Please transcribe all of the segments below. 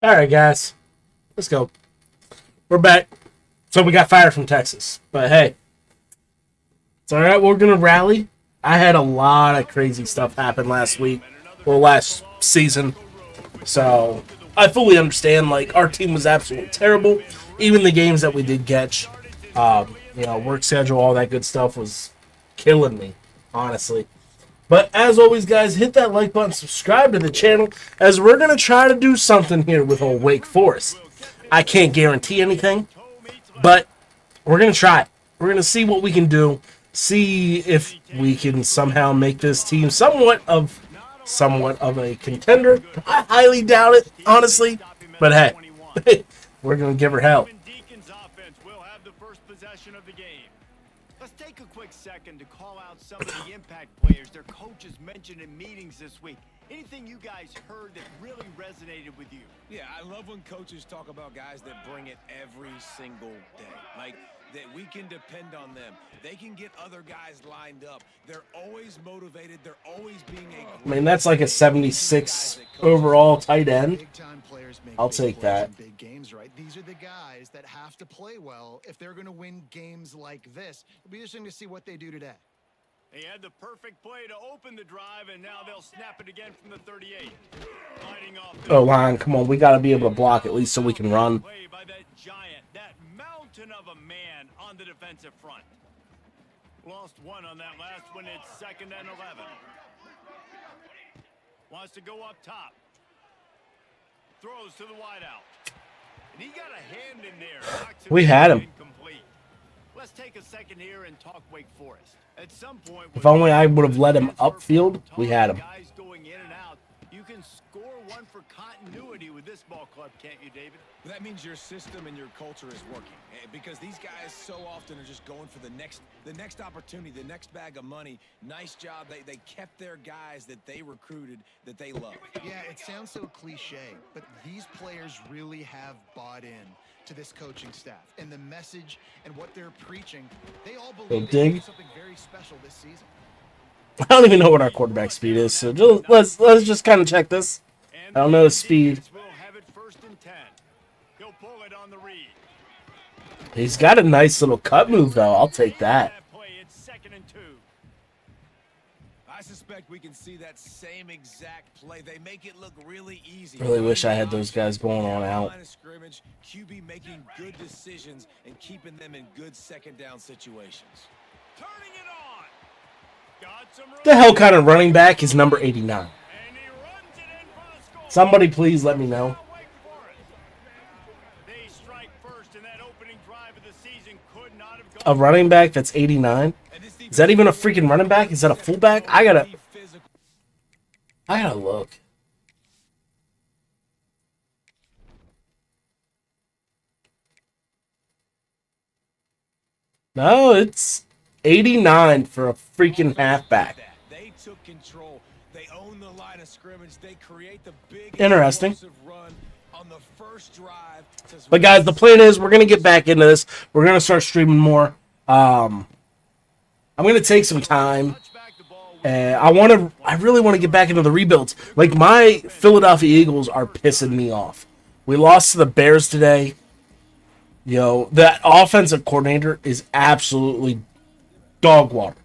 All right, guys, let's go. We're back. So we got fired from Texas, but hey, it's all right. We're gonna rally. I had a lot of crazy stuff happen last week, well, last season. So I fully understand. Like our team was absolutely terrible. Even the games that we did catch, work schedule, all that good stuff was killing me, honestly. But as always, guys, hit that like button, subscribe to the channel, as we're going to try to do something here with old Wake Forest. I can't guarantee anything, but we're going to try it. We're going to see what we can do, see if we can somehow make this team somewhat of a contender. I highly doubt it, honestly, but hey, we're going to give her hell. Let's take a quick second to call out some of the impact players their coaches mentioned in meetings this week. Anything you guys heard that really resonated with you? Yeah, I love when coaches talk about guys that bring it every single day. Like, that we can depend on them. They can get other guys lined up. They're always motivated. They're always being I mean, that's like a 76 overall tight end. I'll take that. Big games, right? These are the guys that have to play well if they're going to win games like this. It'll be interesting to see what they do today. They had the perfect play to open the drive, and now they'll snap it again from the 38. Oh, line, come on. We got to be able to block at least so we can run. Play by that giant, that mountain of a man on the defensive front. Lost one on that last one. It's 2nd and 11. Wants to go up top. Throws to the wideout. And he got a hand in there. We had him. Incomplete. Let's take a second here and talk Wake Forest. At some point, if only I would have let him upfield, we had him. Guys going in and out. You can score one for continuity with this ball club, can't you, David? That means your system and your culture is working, because these guys so often are just going for the next opportunity, the next bag of money. Nice job. They kept their guys that they recruited, that they love. Yeah, it sounds so cliche, but these players really have bought in to this coaching staff and the message and what they're preaching. They all believe they're doing something very special this season. I don't even know what our quarterback speed is, so let's just kind of check this. I don't know his speed. He's got a nice little cut move, though. I'll take that. I suspect we can see that same exact play. They make it look really easy. Really wish I had those guys going on out. QB making good decisions and keeping them in good second down situations. Turning it on. The hell kind of running back is number 89? Somebody please let me know. A running back that's 89? Is that even a freaking running back? Is that a fullback? I gotta look. No, it's 89 for a freaking halfback. They took control. They own the line of scrimmage. They create the big interesting run on the first drive. But guys, the plan is we're gonna get back into this. We're gonna start streaming more. I'm gonna take some time. I really want to get back into the rebuilds. Like, my Philadelphia Eagles are pissing me off. We lost to the Bears today. That offensive coordinator is absolutely dog water.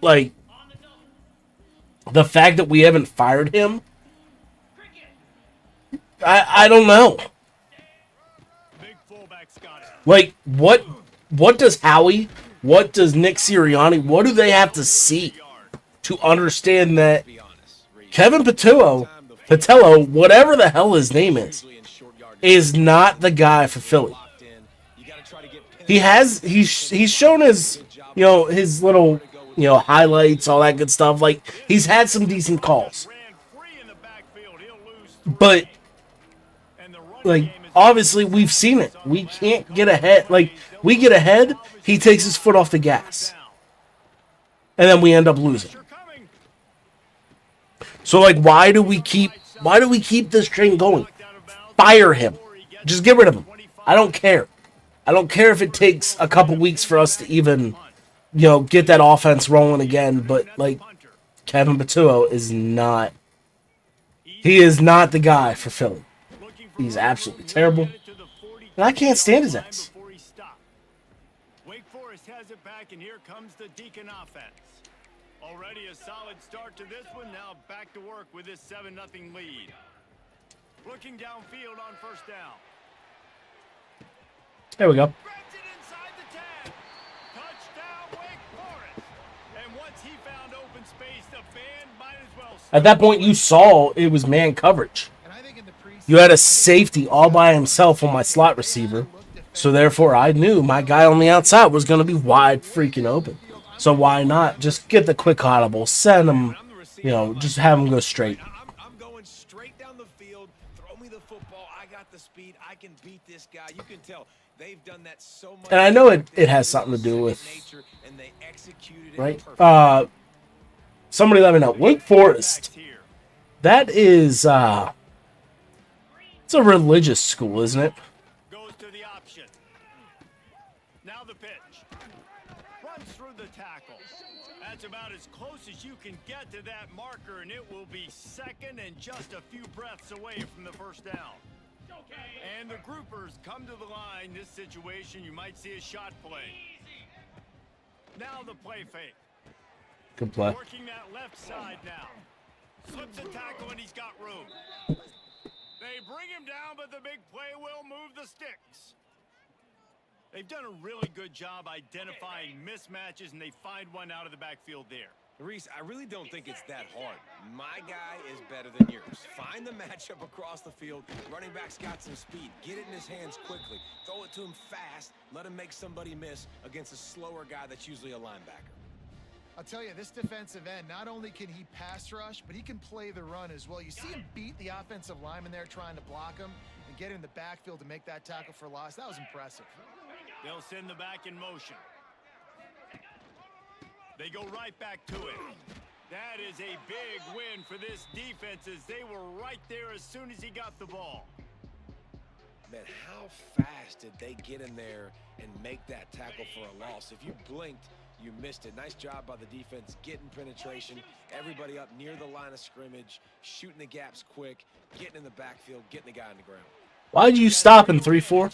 Like, the fact that we haven't fired him, I don't know. Like, what does Howie, what does Nick Sirianni, what do they have to see to understand that Kevin Patello, whatever the hell his name is not the guy for Philly. He's shown his his little highlights, all that good stuff. Like, he's had some decent calls, but like, obviously we've seen it. We can't get ahead. Like, we get ahead, he takes his foot off the gas, and then we end up losing. So, like, why do we keep this train going? Fire him. Just get rid of him. I don't care. I don't care if it takes a couple weeks for us to even, get that offense rolling again. But, like, Kevin Patello is not He is not the guy for Philly. He's absolutely terrible. And I can't stand his ass. Wake Forest has it back, and here comes the Deacon offense. Already a solid start to this one. Now back to work with this 7-0 lead. Looking downfield on first down. There we go. Grabs it inside the 10. Touchdown, Wake Forest. And once he found open space, the band might as well. At that point, you saw it was man coverage. And I think in the preseason, You had a safety all by himself on my slot receiver. So therefore, I knew my guy on the outside was going to be wide freaking open. So why not just get the quick audible, send him, just have him go straight. I'm going straight down the field. Throw me the football. I got the speed. I can beat this guy. You can tell they've done that so much. And I know it has something to do with, right? Somebody let me know. Wake Forest, that is, it's a religious school, isn't it? Goes to the option. Now the pitch. Runs through the tackle. That's about as close as you can get to that marker, and it will be second and just a few breaths away from the first down. And the groupers come to the line. This situation, you might see a shot play. Now the play fake. Good play. Working that left side now. Slips a tackle, and he's got room. They bring him down, but the big play will move the sticks. They've done a really good job identifying mismatches, and they find one out of the backfield there. Reese, I really don't think it's that hard. My guy is better than yours. Find the matchup across the field. Running back's got some speed. Get it in his hands quickly. Throw it to him fast. Let him make somebody miss against a slower guy that's usually a linebacker. I'll tell you, this defensive end, not only can he pass rush, but he can play the run as well. You see him beat the offensive lineman there trying to block him and get in the backfield to make that tackle for loss. That was impressive. They'll send the back in motion. They go right back to it. That is a big win for this defense as they were right there as soon as he got the ball. Man, how fast did they get in there and make that tackle for a loss? If you blinked, you missed it. Nice job by the defense, getting penetration, everybody up near the line of scrimmage, shooting the gaps quick, getting in the backfield, getting the guy on the ground. Why did you stop in 3-4?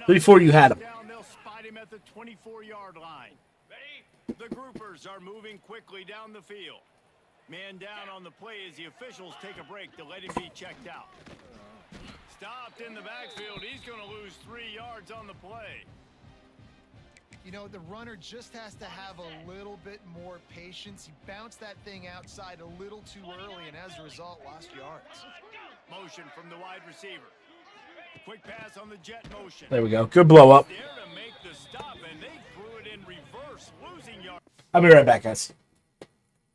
3-4, you had him. They'll spot him at the 24-yard line. The groupers are moving quickly down the field. Man down on the play as the officials take a break to let him be checked out. Stopped in the backfield. He's going to lose 3 yards on the play. You know, the runner just has to have a little bit more patience. He bounced that thing outside a little too early, and as a result, lost yards. Motion from the wide receiver. Quick pass on the jet motion. There we go. Good blow up. There to make the stop, and they threw it in reverse, losing yards. I'll be right back, guys.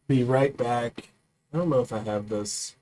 Be right back. I don't know if I have this.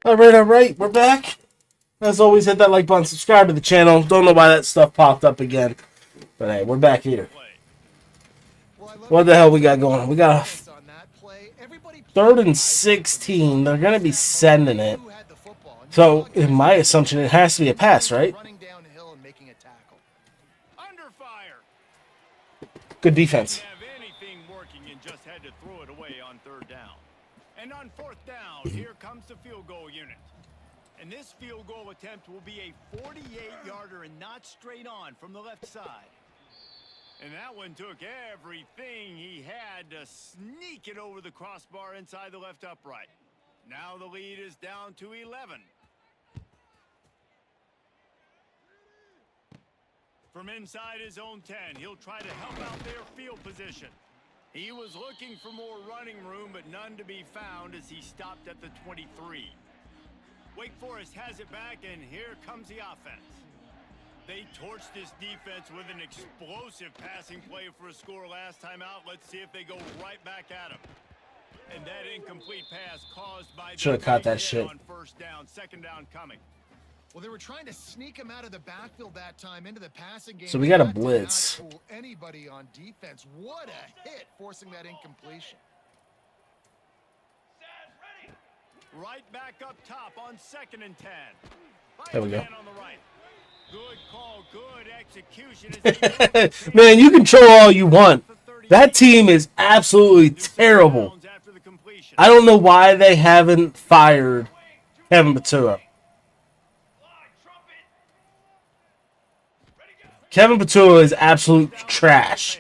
All right, we're back. As always, hit that like button, subscribe to the channel. Don't know why that stuff popped up again, but hey, we're back here. What the hell we got going on? We got a 3rd and 16. They're gonna be sending it. So, in my assumption, it has to be a pass, right? Good defense. And on 4th down, here comes the field goal unit. And this field goal attempt will be a 48-yarder and not straight on from the left side. And that one took everything he had to sneak it over the crossbar inside the left upright. Now the lead is down to 11. From inside his own 10, he'll try to help out their field position. He was looking for more running room, but none to be found as he stopped at the 23. Wake Forest has it back, and here comes the offense. They torched this defense with an explosive passing play for a score last time out. Let's see if they go right back at him. And that incomplete pass caused by should have caught that shit on 1st down, 2nd down coming. Well, they were trying to sneak him out of the backfield that time into the passing game. So we got a That did not blitz. fool anybody on defense. What a hit, forcing that incompletion. Right back up top on 2nd and 10. There we go. Man on the right. Good call, good execution. Man, you control all you want. That team is absolutely terrible. I don't know why they haven't fired Kevin Patua. Kevin Patua is absolute trash.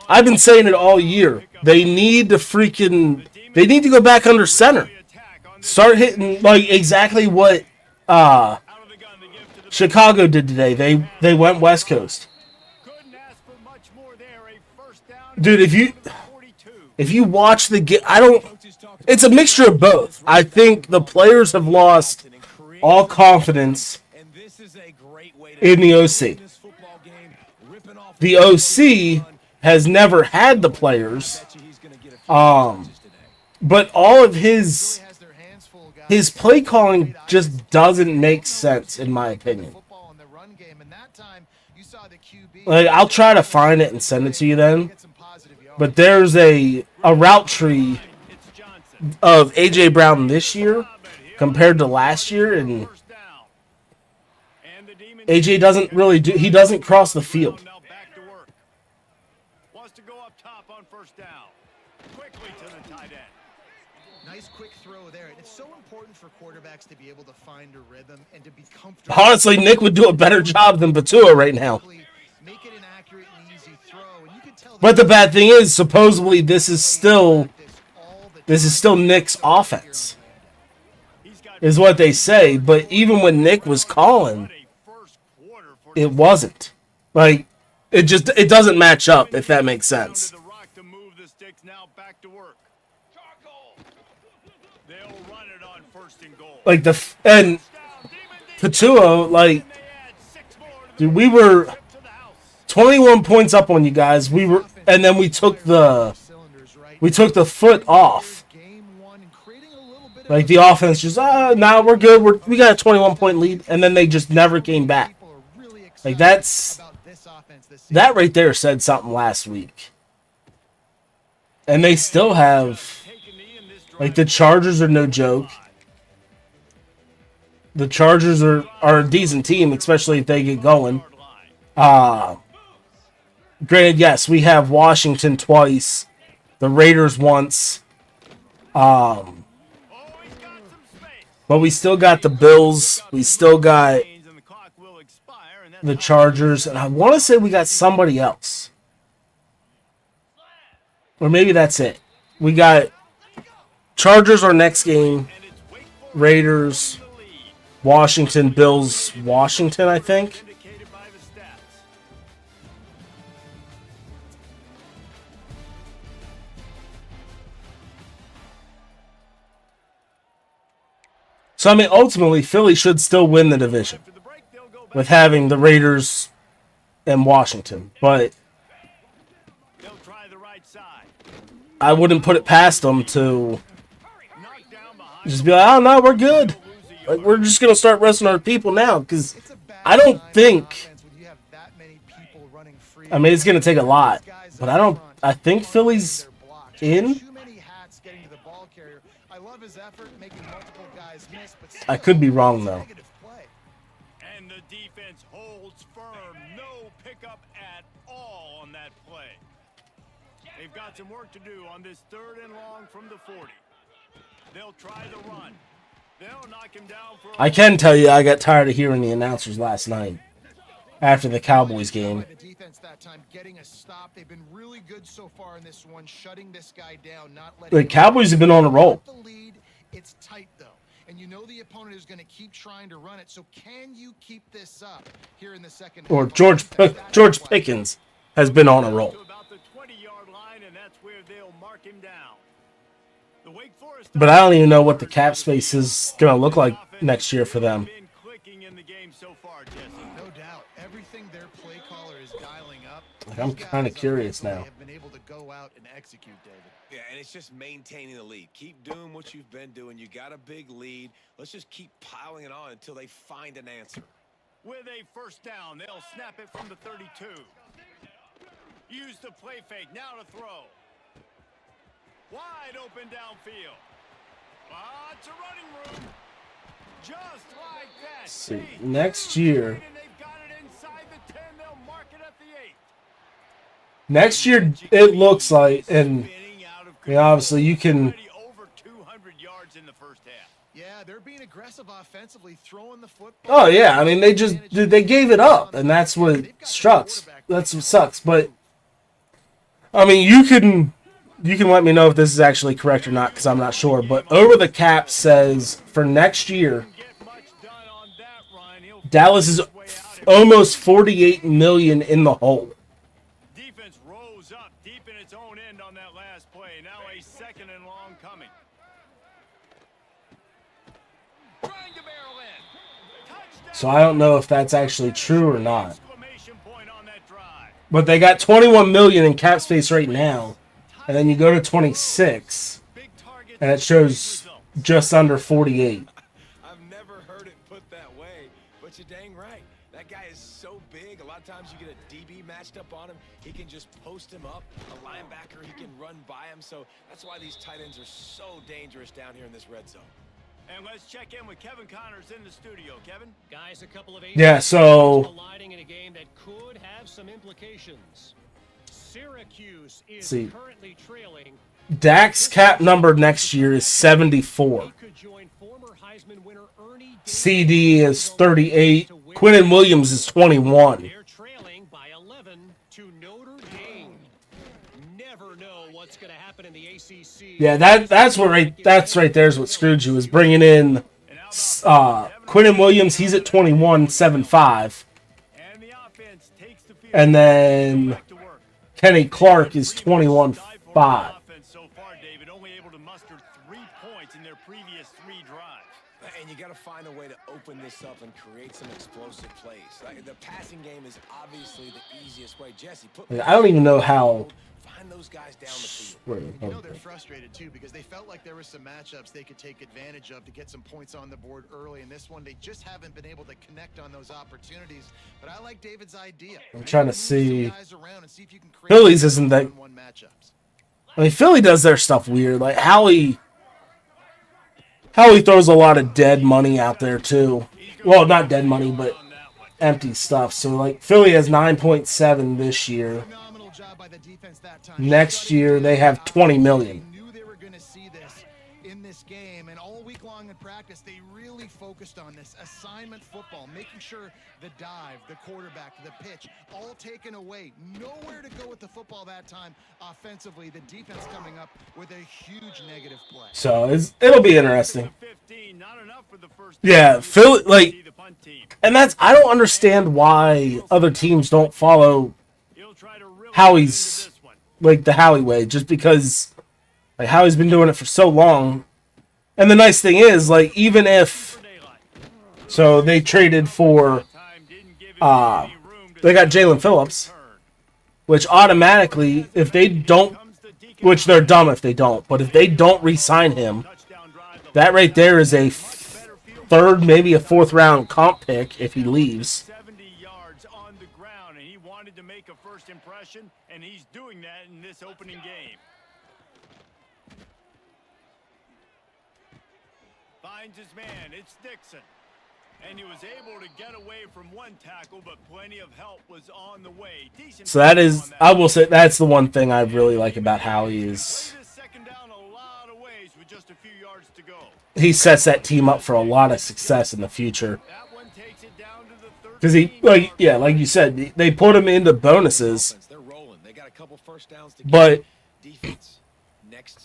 I've been saying it all year. They need to go back under center. Start hitting like exactly what Chicago did today. They went West Coast. Dude, if you watch the game, it's a mixture of both. I think the players have lost all confidence in the OC. The OC has never had the players, but all of his play calling just doesn't make sense, in my opinion. Like, I'll try to find it and send it to you then, but there's a route tree of A.J. Brown this year compared to last year, and A.J. doesn't really he doesn't cross the field. Nice quick throw there. It's so important for quarterbacks to be able to find a rhythm and to be comfortable. Honestly, Nick would do a better job than Patua right now. Make it an accurate and easy throw, and you can tell. But the bad thing is, supposedly this is still Nick's offense, is what they say. But even when Nick was calling, it wasn't. Like, it doesn't match up, if that makes sense. Like and Patua, like, dude, we were 21 points up on you guys. And then we took the foot off. Like, the offense just, now we're good. We got a 21-point lead, and then they just never came back. Like, that right there said something last week. And they still have, like, the Chargers are no joke. The Chargers are a decent team, especially if they get going. Granted, yes, we have Washington twice, the Raiders once, but we still got the Bills. We still got the Chargers, and I want to say we got somebody else. Or maybe that's it. We got Chargers our next game, Raiders, Washington, Bills, Washington, I think. So, I mean, ultimately, Philly should still win the division with having the Raiders and Washington. But I wouldn't put it past them to Knocked down behind just be like, oh no, we're good. Like, we're just gonna start resting our people now because It's a bad I don't time for think. offense when you have that many people running free. I mean, it's gonna take a lot, but I don't. Front, I think Philly's their blocks. in. Too many hats getting to the ball carrier. I love his effort making multiple guys miss, but I could be still, wrong, it's a though. negative play. and the defense holds firm. No pickup at all on that play. They've got some work to do on this 3rd and long from the 40. They'll try the run. They'll knock him down for a I can tell you, I got tired of hearing the announcers last night after the Cowboys game. By the defense that time getting a stop. They've been really good so far in this one, shutting this guy down, not letting The Cowboys have been on a roll. The lead, it's tight though. And you know the opponent is going to keep trying to run it. So can you keep this up here in the second Or half? George Pickens has been on a roll. to about the 20-yard line, and that's where they'll mark him down. The Wake Forest But I don't even know what the cap space is going to look like next year for them. been clicking in the game so far, Jesse. No doubt. Everything their play caller is dialing up. Like, I'm these guys kinda curious offensively now. Have been able to go out and execute, David. Yeah, and it's just maintaining the lead. Keep doing what you've been doing. You got a big lead. Let's just keep piling it on until they find an answer. With a first down, they'll snap it from the 32. Use the play fake, now to throw. Wide open downfield. Lots of running room. Just like that. See, next year, And they've got it inside the 10. They'll mark it at the 8. next year it looks like, and Spinning out of I mean, obviously you can. already over 200 yards in the first half. Yeah, they're being aggressive offensively, throwing the football. Oh yeah, I mean they gave it up, and that's what sucks. That's what sucks. But I mean, you can let me know if this is actually correct or not because I'm not sure. But Over the Cap says for next year, Get much done on that run. He'll Dallas is way out of here. almost 48 million in the hole. Defense rose up deep in its own end on that last play. Now a 2nd and long coming. Trying to barrel in. Touchdown. So I don't know if that's actually true or not. Exclamation point on that drive. But they got 21 million in cap space right now, and then you go to 26, Big target. and it shows just under 48. I've never heard it put that way, but you're dang right. That guy is so big. A lot of times you get a DB matched up on him. He can just post him up. A linebacker, he can run by him. So that's why these tight ends are so dangerous down here in this red zone. And let's check in with Kevin Connors in the studio. Kevin? Guys, a couple of Yeah, so colliding in a game that could have some implications. Syracuse is See. currently trailing. Dak's cap number next year is 74. He could join former Heisman winner Ernie Davis CD is 38. Quinnen Williams is 21. They're trailing by 11 to Notre Dame. Never know what's going to happen in the ACC. Yeah, that's right there's what screwed you is bringing in Quinnen Williams. He's at 21.75, And the offense takes the field. and then Back to work. Kenny Clark is 21.5. Offense so far, David, only able to muster 3 points in their previous 3 drives. And you got to find a way to open this up and create some explosive plays. Like, the passing game is obviously the easiest way. Jesse, put I don't even know how. find those guys down the field. You know they're frustrated too because they felt like there were some matchups they could take advantage of to get some points on the board early. In this one, they just haven't been able to connect on those opportunities. But I like David's idea. I'm trying to Move some see. guys around and see if you can create Phillies some isn't that. one-on-one matchups. I mean, Philly does their stuff weird. Like Howie throws a lot of dead money out there too. Well, not dead money, but empty stuff. So like Philly has 9.7 this year. Phenomenal job by the defense that time. Next year they have 20 million. They knew they were going to see this in this game, and all week long in practice, they really focused on this assignment football, making sure the dive, the quarterback, the pitch, all taken away. Nowhere to go with the football that time. Offensively, the defense coming up with a huge negative play. So it'll be interesting. 15, not enough for the first Yeah, down. Philly like, See the punt team. and that's I don't understand why other teams don't follow He'll try to really Howie's get into this one. like the Howie way, just because like Howie's been doing it for so long. And the nice thing is, like, even if For daylight. so they traded for Time didn't give him any room to they got Jalen Phillips, turn. which automatically if they don't Comes the which they're dumb if they don't. But if they don't re-sign him, that right there is a third, maybe a fourth round comp pick if he leaves. 70 yards on the ground, and he wanted to make a first impression, and he's doing that in this opening game. Finds his man. It's Dixon. And he was able to get away from one tackle, but plenty of help was on the way. Decent. So that is, I will say, that's the one thing I really like about Howie is he sets that team up for a lot of success in the future. Because he, like, yeah, like you said, they put him into bonuses, but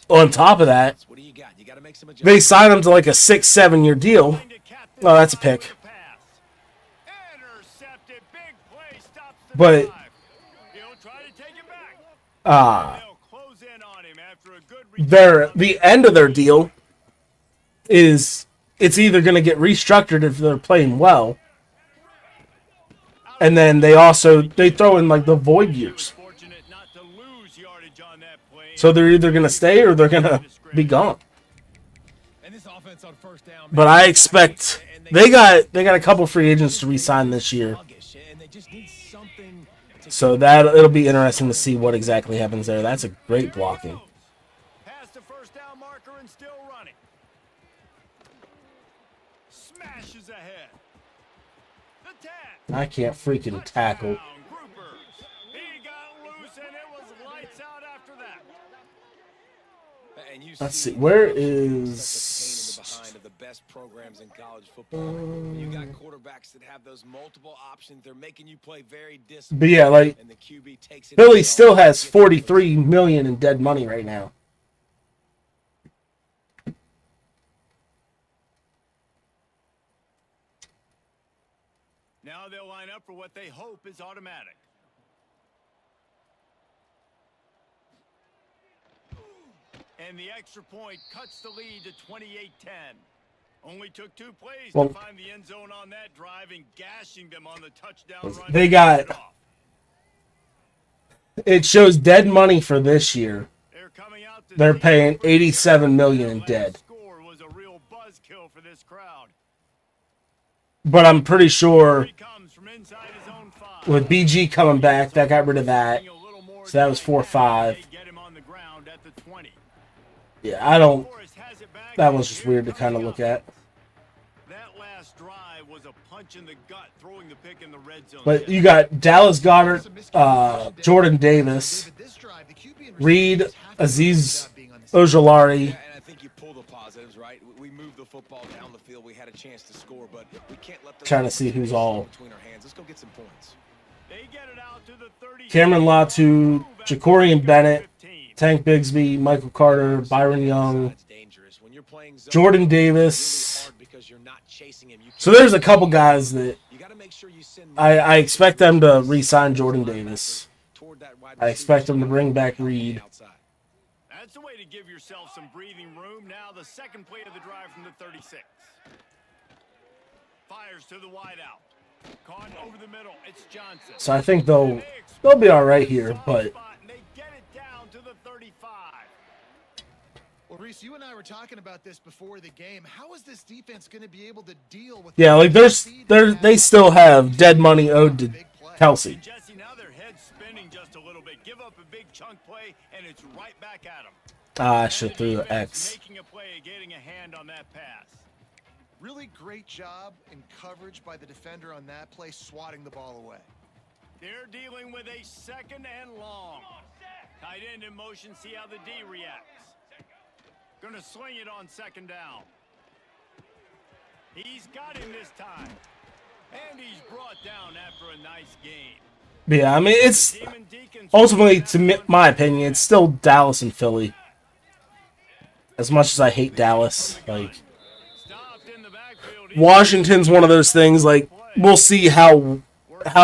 on top of that, they sign him to like a 6-7 year deal. Oh, that's a pick. But the end of their deal is it's either going to get restructured if they're playing well, and then they throw in like the void years. So they're either going to stay or they're going to be gone. But I expect they got a couple free agents to re-sign this year. So it'll be interesting to see what exactly happens there. That's a great blocking. Past the first down marker and still running. Smashes ahead. The tag. I can't freaking tackle. He got loose and it was lights out after that. Let's see. Where is the best programs in college football? You got quarterbacks that have those multiple options. They're making you play very disciplined. But yeah, like And the QB takes it Philly still has $43 million in dead money right now. Now they'll line up for what they hope is automatic. And the extra point cuts the lead to 28-10. Only took 2 plays to find the end zone on that drive and gashing them on the touchdown run. They got... It shows dead money for this year. They're paying $87 million in dead. Was a real buzzkill for this crowd. But I'm pretty sure with BG coming back, that got rid of that. So that was 4-5. Yeah, I don't... That was just weird to kind of look at. That last drive was a punch in the gut, throwing the pick in the red zone. But you got Dallas Goedert, Jordan Davis, Reed, Aziz Ojolari. And I think you pull the positives, right? We moved the football down the field. We had a chance to score, but we can't let the Trying to see who's all. Between our hands. Let's go get some points. They get it out to the 30. Cameron Latu, Jacorian Bennett, Tank Bigsby, Michael Carter, Byron Young, Jordan Davis. So there's a couple guys that I expect them to re-sign Jordan Davis. I expect them to bring back Reed. That's the way to give yourself some breathing room. Now the second play of the drive from the 36. Fires to the wideout. Caught over the middle. It's Johnson. So I think they'll be all right here, but they get it down to the 35. Well, Reese, you and I were talking about this before the game. How is this defense going to be able to deal with? Yeah, like they still have dead money owed to Kelsey. Jesse, now their head's spinning just a little bit. Give up a big chunk play, and it's right back at them. I should throw the X. Making a play, getting a hand on that pass. Really great job in coverage by the defender on that play, swatting the ball away. They're dealing with a second and long. Tight end in motion, see how the D reacts. Gonna sling it on second down. He's got him this time. And he's brought down after a nice game. Yeah, I mean, it's ultimately, to my opinion, it's still Dallas and Philly. As much as I hate Dallas, like, Washington's one of those things, like, we'll see how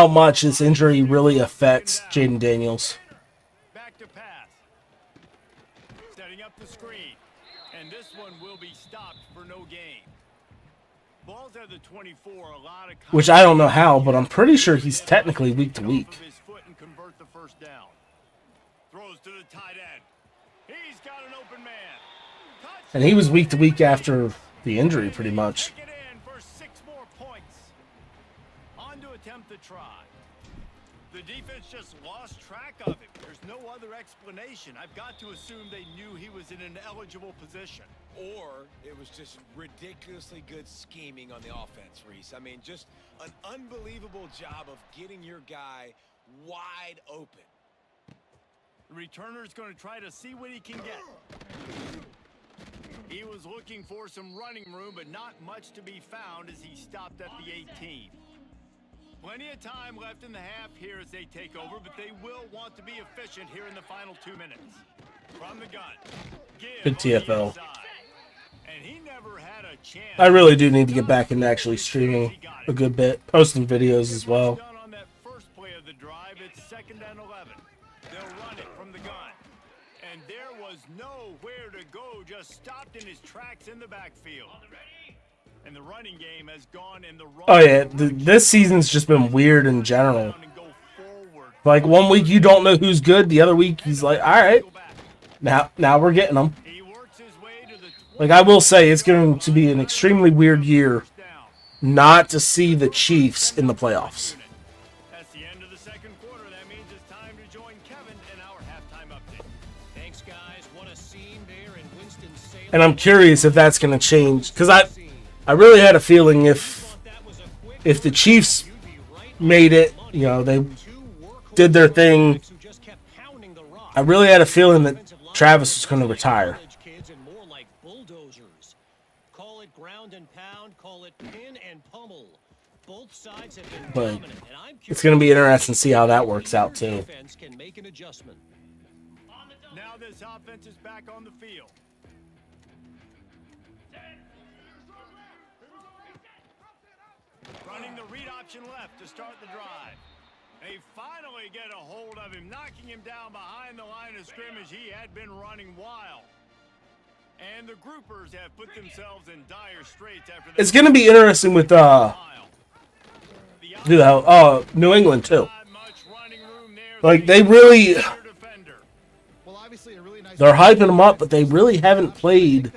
much this injury really affects Jaden Daniels. Back to pass. Setting up the screen. And this one will be stopped for no gain. Ball's at the 24, a lot of which I don't know how, but I'm pretty sure he's technically week to week. Throws to the tight end. He's got an open man. And he was week to week after the injury, pretty much. Take it in for 6 more points. On to attempt the try. The defense just lost track of him. There's no other explanation. I've got to assume they knew he was in an eligible position. Or it was just ridiculously good scheming on the offense, Reese. I mean, just an unbelievable job of getting your guy wide open. The returner's going to try to see what he can get. He was looking for some running room, but not much to be found as he stopped at the 18. Plenty of time left in the half here as they take over, but they will want to be efficient here in the final 2 minutes. From the gun. Good TFL. And he never had a chance. I really do need to get back into actually streaming a good bit, posting videos as well. On that first play of the drive, it's 2nd and 11. They'll run it from the gun. And there was nowhere to go, just stopped in his tracks in the backfield. And the running game has gone in the wrong. Oh yeah, this season's just been weird in general. Like one week you don't know who's good, the other week he's like, all right, now we're getting them. Like I will say, it's going to be an extremely weird year not to see the Chiefs in the playoffs. That's the end of the 2nd quarter. That means it's time to join Kevin in our halftime update. Thanks, guys. What a scene there in Winston-Salem. And I'm curious if that's going to change, because I really had a feeling if the Chiefs made it, you know, they did their thing, I really had a feeling that Travis was going to retire. Call it ground and pound, call it pin and pummel. Both sides have been But dominant, and I'm it's going to be interesting to see how that works out too. defense can make an adjustment. Now this offense is back on the field. Running the read option left to start the drive. They finally get a hold of him, knocking him down behind the line of scrimmage. He had been running wild. And the groupers have put themselves in dire straits after that. It's going to be interesting with New England too. Like they really, they're hyping them up, but they really haven't played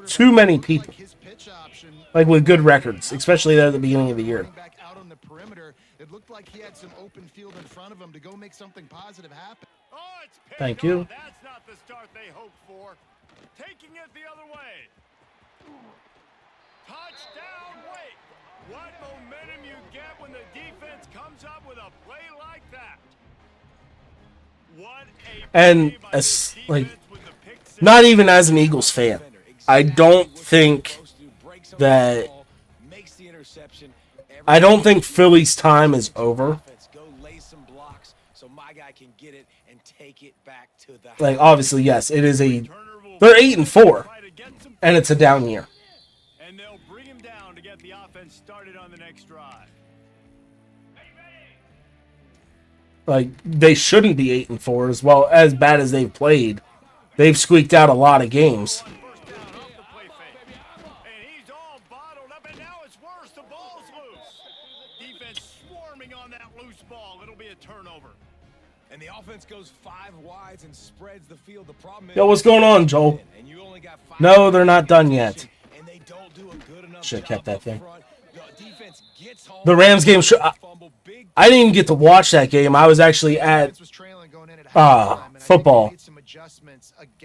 too many people like with good records, especially at the beginning of the year. Out on the perimeter, it looked like he had some open field in front of him to go make something positive happen. Oh, it's picked Thank you. off. That's not the start they hoped for. Taking it the other way. Touchdown, wait. What momentum you get when the defense comes up with a play like that. What a And play by as this like, defense with the pick six. not even as an Eagles fan, I don't think that. I don't think Philly's time is over. Like obviously, yes, it is a. They're 8-4, and it's a down year. And they'll bring him down to get the offense started on the next drive. Like they shouldn't be 8-4 as well as bad as they've played. They've squeaked out a lot of games. First down off the play fake. And he's all bottled up, and now it's worse. The ball's loose. Defense swarming on that loose ball. It'll be a turnover. And the offense goes 5 wides and spreads the field. The problem is, Yo, what's going on, Joel? and you only got 5 No, they're not done yet. and they don't do a good enough Should've job kept that up thing. front. The defense gets home. The Rams game. I didn't even get to watch that game. I was actually at football,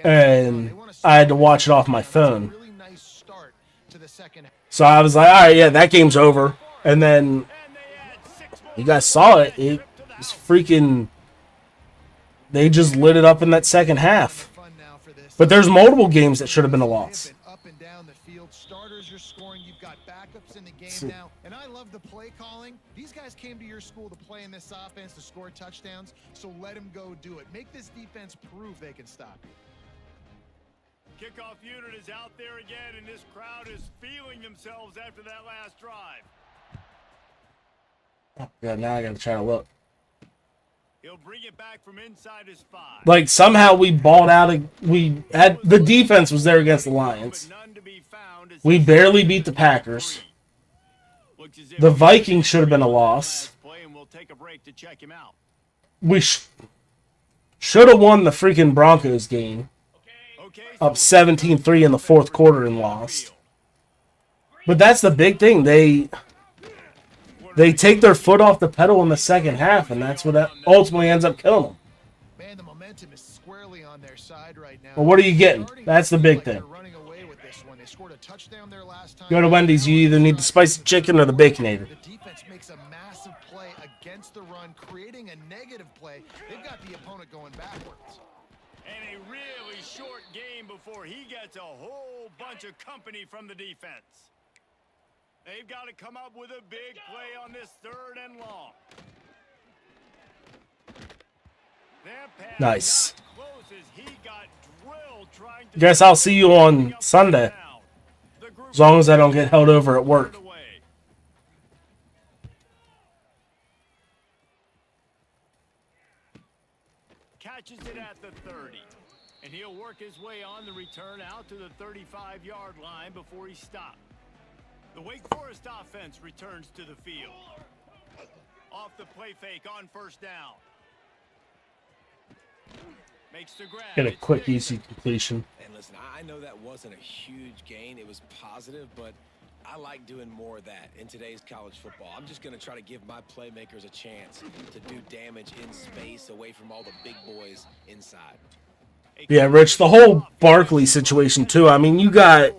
and I had to watch it off my phone. So I was like, all right, yeah, that game's over. And then you guys saw it. It was freaking. They just lit it up in that second half. But there's multiple games that should have been a loss. Up and down the field, starters are scoring. You've got backups in the game now, and I love the play calling. These guys came to your school to play in this offense to score touchdowns, so let them go do it. Make this defense prove they can stop you. Kickoff unit is out there again, and this crowd is feeling themselves after that last drive. Yeah, now I gotta try to look. He'll bring it back from inside his 5. Like somehow we balled out. We had the defense was there against the Lions. But none to be found as We barely beat the Packers. looks as if The Vikings should have been a loss. play, and we'll take a break to check him out. We should have won the freaking Broncos game. up 17-3 in the fourth quarter and lost. But that's the big thing. They take their foot off the pedal in the second half, and that's what ultimately ends up killing them. Man, the momentum is squarely on their side right now. Well, what are you getting? That's the big thing. They scored a touchdown there last time. Go to Wendy's, you either need the spicy chicken or the Baconator. The defense makes a massive play against the run, creating a negative play. They've got the opponent going backwards. And a really short game before he gets a whole bunch of company from the defense. They've got to come up with a big play on this 3rd and long. Nice. Guess I'll see you on Sunday. As long as I don't get held over at work. Catches it at the 30. And he'll work his way on the return out to the 35-yard line before he stopped. The Wake Forest offense returns to the field. Off the play fake on 1st down. Makes the grab. Get a quick, easy completion. And listen, I know that wasn't a huge gain. It was positive, but I like doing more of that in today's college football. I'm just going to try to give my playmakers a chance to do damage in space away from all the big boys inside. Yeah, Rich, the whole Barkley situation, too. I mean, you got...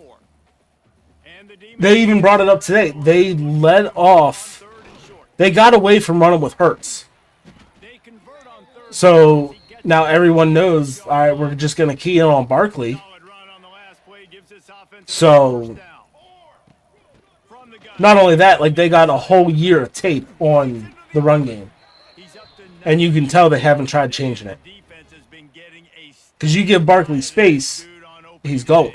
They even brought it up today. They led off. They got away from running with Hurts. So now everyone knows, all right, we're just going to key in on Barkley. So not only that, like they got a whole year of tape on the run game. And you can tell they haven't tried changing it. Because you give Barkley space, he's going.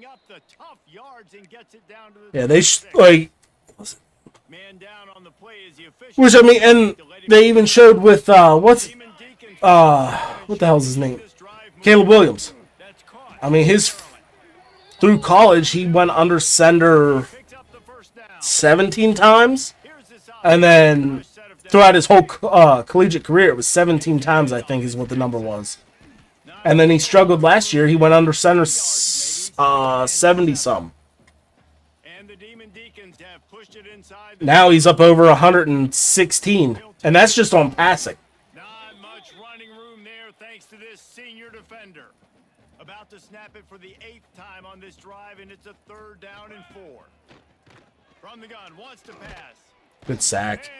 Up the tough yards and gets it down to the they like man down on the play is the official. Which I mean, and they even showed with what the hell's his name? Caleb Williams. I mean, through college he went under center 17 times, and then throughout his whole collegiate career it was 17 times, I think is what the number was. And then he struggled last year. He went under center 70-some. Now he's up over 116, and that's just on passing. Not much running room there thanks to this senior defender. About to snap it for the 8th time on this drive, and it's a 3rd down and 4. From the gun, wants to pass. Good sack.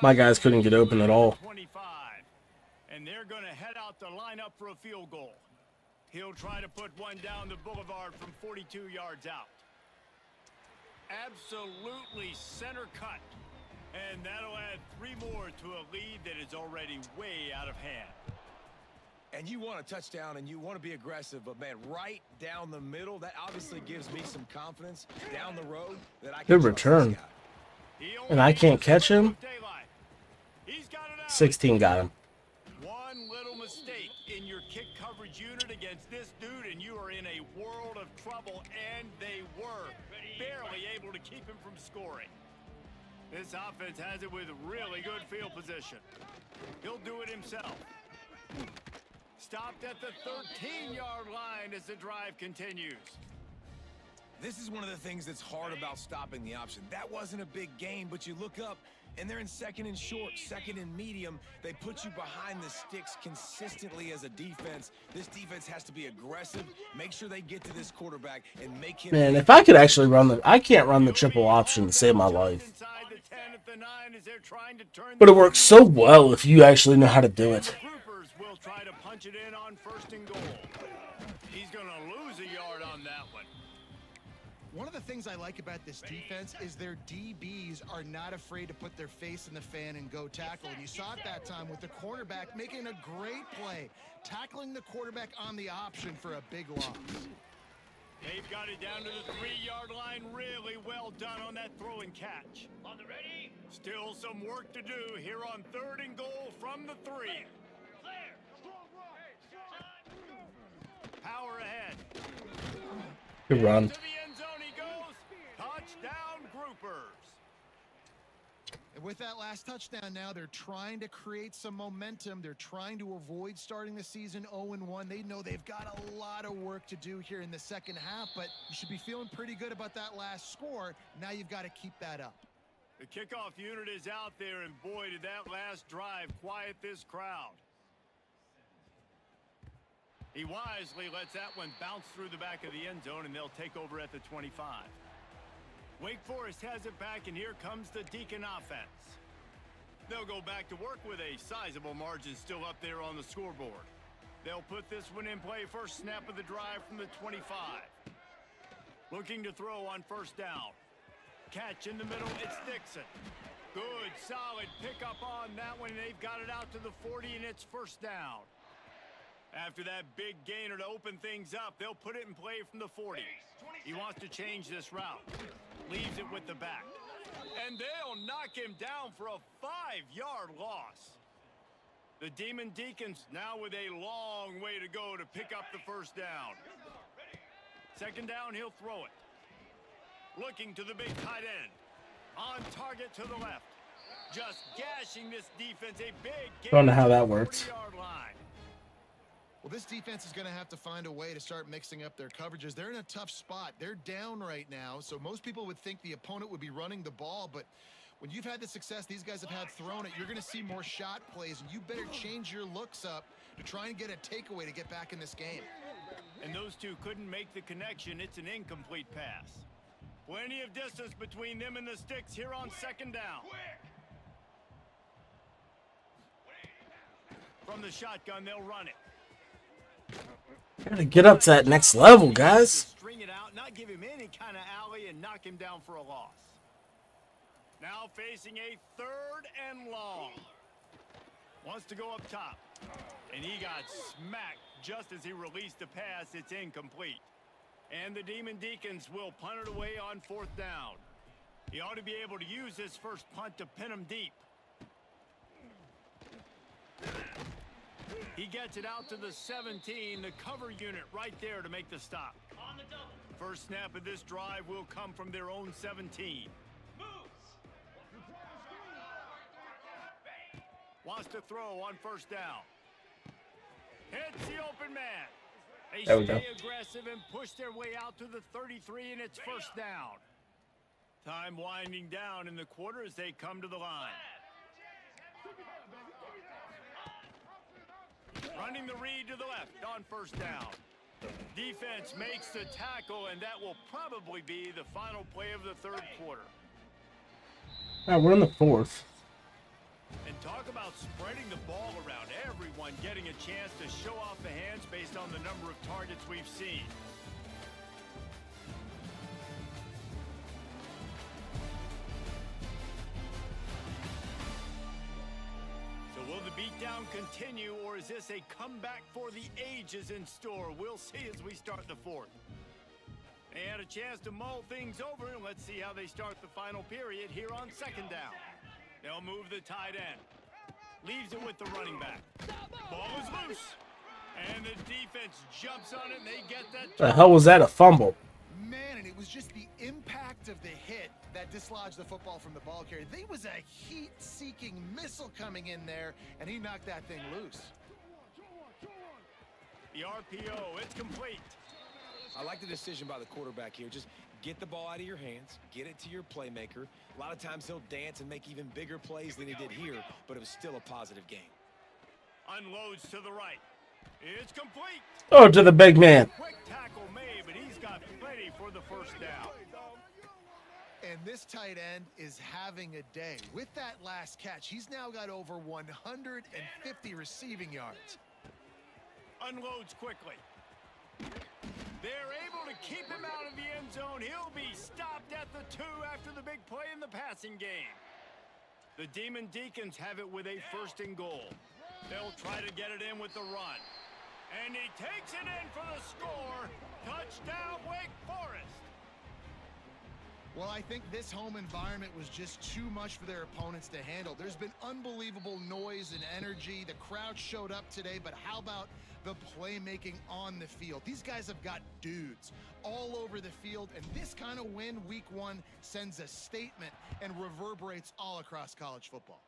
My guys couldn't get open at all. 25. And they're going to head out the lineup for a field goal. He'll try to put one down the boulevard from 42 yards out. Absolutely center cut. And that'll add 3 more to a lead that is already way out of hand. And you want a touchdown and you want to be aggressive, but man, right down the middle, that obviously gives me some confidence down the road that I can. Good return. And I can't catch him. 16 got him. One little mistake in your kick coverage unit against this dude, and you are in a world of trouble, and they were barely able to keep him from scoring. This offense has it with really good field position. He'll do it himself. Stopped at the 13-yard line as the drive continues. This is one of the things that's hard about stopping the option. That wasn't a big gain, but you look up, and they're in 2nd and short, 2nd and medium. They put you behind the sticks consistently as a defense. This defense has to be aggressive, make sure they get to this quarterback, and make him... Man, if I could actually I can't run the triple option to save my life. But it works so well if you actually know how to do it. Will try to punch it in on 1st and goal. He's going to lose a yard on that one. One of the things I like about this defense is their DBs are not afraid to put their face in the fan and go tackle. And you saw it that time with the cornerback making a great play, tackling the quarterback on the option for a big loss. They've got it down to the 3-yard line. Really well done on that throw and catch. On the ready. Still some work to do here on 3rd and goal from the 3. Power ahead. Good run. To the end zone he goes. Touchdown, Groupers. And with that last touchdown now, they're trying to create some momentum. They're trying to avoid starting the season 0-1. They know they've got a lot of work to do here in the second half, but you should be feeling pretty good about that last score. Now you've got to keep that up. The kickoff unit is out there, and boy, did that last drive quiet this crowd. He wisely lets that one bounce through the back of the end zone, and they'll take over at the 25. Wake Forest has it back, and here comes the Deacon offense. They'll go back to work with a sizable margin still up there on the scoreboard. They'll put this one in play first snap of the drive from the 25. Looking to throw on first down. Catch in the middle, it's Dixon. Good, solid pickup on that one. They've got it out to the 40, and it's first down. After that big gainer to open things up, they'll put it in play from the 40. He wants to change this route. Leaves it with the back. And they'll knock him down for a 5-yard loss. The Demon Deacons now with a long way to go to pick up the first down. Second down, he'll throw it. Looking to the big tight end. On target to the left. Just gashing this defense. A big gain. Don't know how that works. 40-yard line. Well, this defense is going to have to find a way to start mixing up their coverages. They're in a tough spot. They're down right now, so most people would think the opponent would be running the ball, but when you've had the success these guys have had throwing it, you're going to see more shot plays, and you better change your looks up to try and get a takeaway to get back in this game. And those two couldn't make the connection. It's an incomplete pass. Plenty of distance between them and the sticks here on second down. From the shotgun, they'll run it. Gotta get up to that next level, guys. String it out, not give him any kind of alley, and knock him down for a loss. Now facing a third and long. Wants to go up top. And he got smacked just as he released the pass. It's incomplete. And the Demon Deacons will punt it away on fourth down. He ought to be able to use this first punt to pin him deep. He gets it out to the 17, the cover unit right there to make the stop. On the double. First snap of this drive will come from their own 17. Wants to throw on first down. Hits the open man. They stay aggressive and push their way out to the 33, and it's first down. Time winding down in the quarter as they come to the line. Running the read to the left on first down. Defense makes the tackle, and that will probably be the final play of the third quarter. All right, we're in the fourth. And talk about spreading the ball around. Everyone getting a chance to show off the hands based on the number of targets we've seen. So will the beatdown continue, or is this a comeback for the ages in store? We'll see as we start the fourth. They had a chance to mull things over, and let's see how they start the final period here on second down. They'll move the tight end. Leaves it with the running back. Ball is loose. And the defense jumps on it, and they get that. The hell was that, a fumble? Man, and it was just the impact of the hit that dislodged the football from the ball carrier. There was a heat-seeking missile coming in there, and he knocked that thing loose. The RPO, it's complete. I like the decision by the quarterback here. Just get the ball out of your hands, get it to your playmaker. A lot of times he'll dance and make even bigger plays than he did here, but it was still a positive game. Unloads to the right. It's complete. Oh, to the big man. Quick tackle made, but he's got plenty for the first down. And this tight end is having a day. With that last catch, he's now got over 150 receiving yards. Unloads quickly. They're able to keep him out of the end zone. He'll be stopped at the 2 after the big play in the passing game. The Demon Deacons have it with a first and goal. They'll try to get it in with the run. And he takes it in for the score. Touchdown, Wake Forest. Well, I think this home environment was just too much for their opponents to handle. There's been unbelievable noise and energy. The crowd showed up today, but how about the playmaking on the field? These guys have got dudes all over the field, and this kind of win week 1 sends a statement and reverberates all across college football.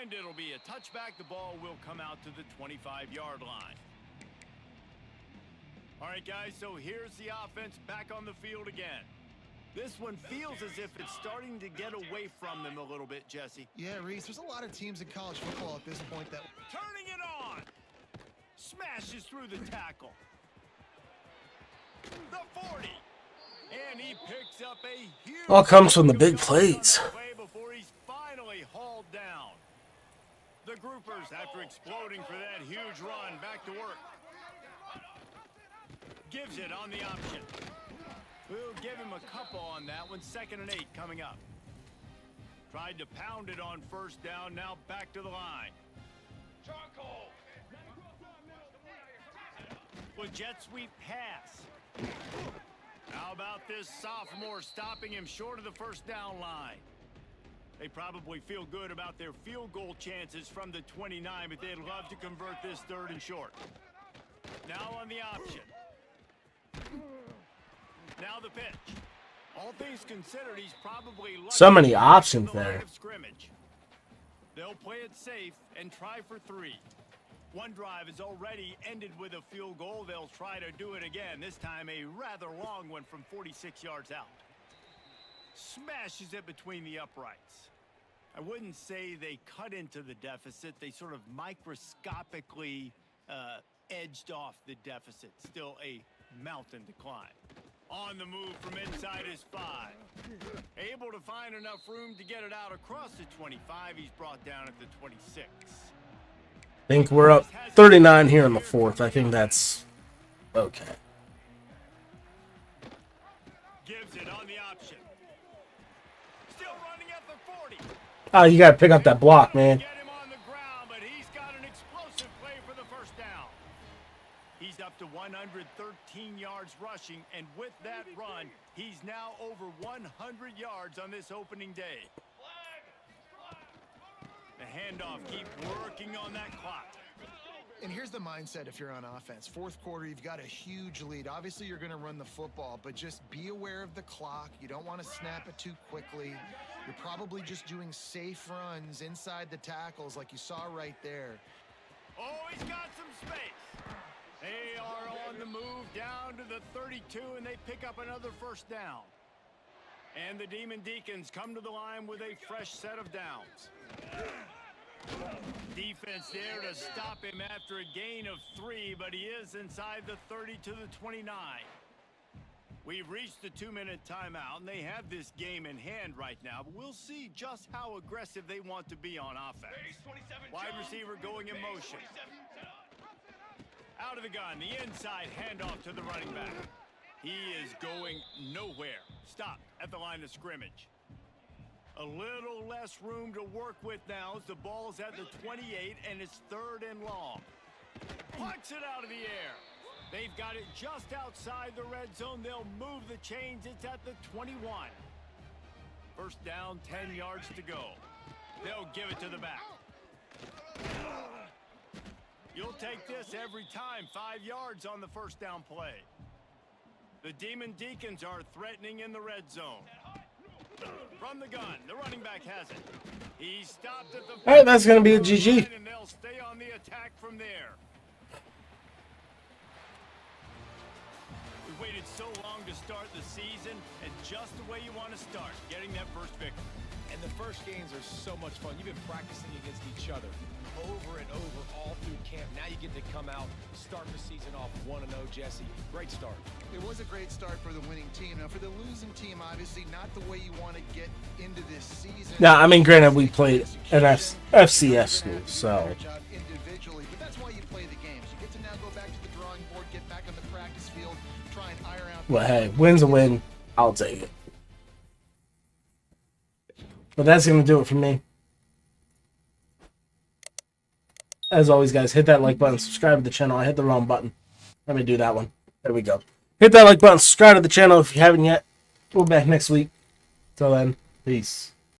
And it'll be a touchback. The ball will come out to the 25-yard line. All right, guys, so here's the offense back on the field again. This one feels as if it's starting to get away from them a little bit, Jesse. Yeah, Reese, there's a lot of teams in college football at this point that... Turning it on! Smashes through the tackle. The 40. And he picks up a huge... All comes from the big plays. ...play before he's finally hauled down. The groupers, after exploding for that huge run, back to work. Gives it on the option. We'll give him a couple on that one. 2nd and 8 coming up. Tried to pound it on first down. Now back to the line. Charcoal. With jet sweep pass. How about this sophomore stopping him short of the first down line? They probably feel good about their field goal chances from the 29, but they'd love to convert this 3rd and short. Now on the option. Now the pitch. All things considered, he's probably lucky So many options there. Scrimmage. They'll play it safe and try for 3. One drive has already ended with a field goal. They'll try to do it again. This time a rather long one from 46 yards out. Smashes it between the uprights. I wouldn't say they cut into the deficit. They sort of microscopically edged off the deficit. Still a mountain to climb. On the move from inside his 5. Able to find enough room to get it out across the 25. He's brought down at the 26. I think we're up 39 here in the 4th. I think that's okay. Gives it on the option. Still running at the 40. Oh, you got to pick up that block, man. Get him on the ground, but he's got an explosive play for the first down. He's up to 113 yards rushing, and with that run, he's now over 100 yards on this opening day. The handoff, keep working on that clock. And here's the mindset if you're on offense. 4th quarter, you've got a huge lead. Obviously, you're going to run the football, but just be aware of the clock. You don't want to snap it too quickly. You're probably just doing safe runs inside the tackles like you saw right there. Oh, he's got some space. They are on the move down to the 32, and they pick up another first down. And the Demon Deacons come to the line with a fresh set of downs. Defense there to stop him after a gain of 3, but he is inside the 30 to the 29. We've reached the 2-minute timeout, and they have this game in hand right now, but we'll see just how aggressive they want to be on offense. Wide receiver going in motion. Out of the gun, the inside handoff to the running back. He is going nowhere. Stop at the line of scrimmage. A little less room to work with now as the ball's at the 28 and it's 3rd and long. Plucks it out of the air. They've got it just outside the red zone. They'll move the chains. It's at the 21. First down, 10 yards to go. They'll give it to the back. You'll take this every time. 5 yards on the first down play. The Demon Deacons are threatening in the red zone. From the gun, the running back has it. He stopped at the... All right, that's going to be a GG. And they'll stay on the attack from there. We waited so long to start the season, and just the way you want to start, getting that first victory. And the first games are so much fun. You've been practicing against each other over and over all through camp. Now you get to come out, start the season off 1-0, Jesse. Great start. It was a great start for the winning team. Now, for the losing team, obviously not the way you want to get into this season. Now, I mean, granted, we played an FCS school, so... Individually, but that's why you play the games. You get to now go back to the drawing board, get back on the practice field, try and iron out... Well, hey, win's a win. I'll take it. But that's going to do it for me. As always, guys, hit that like button, subscribe to the channel. I hit the wrong button. Let me do that one. There we go. Hit that like button, subscribe to the channel if you haven't yet. We'll be back next week. Till then, peace.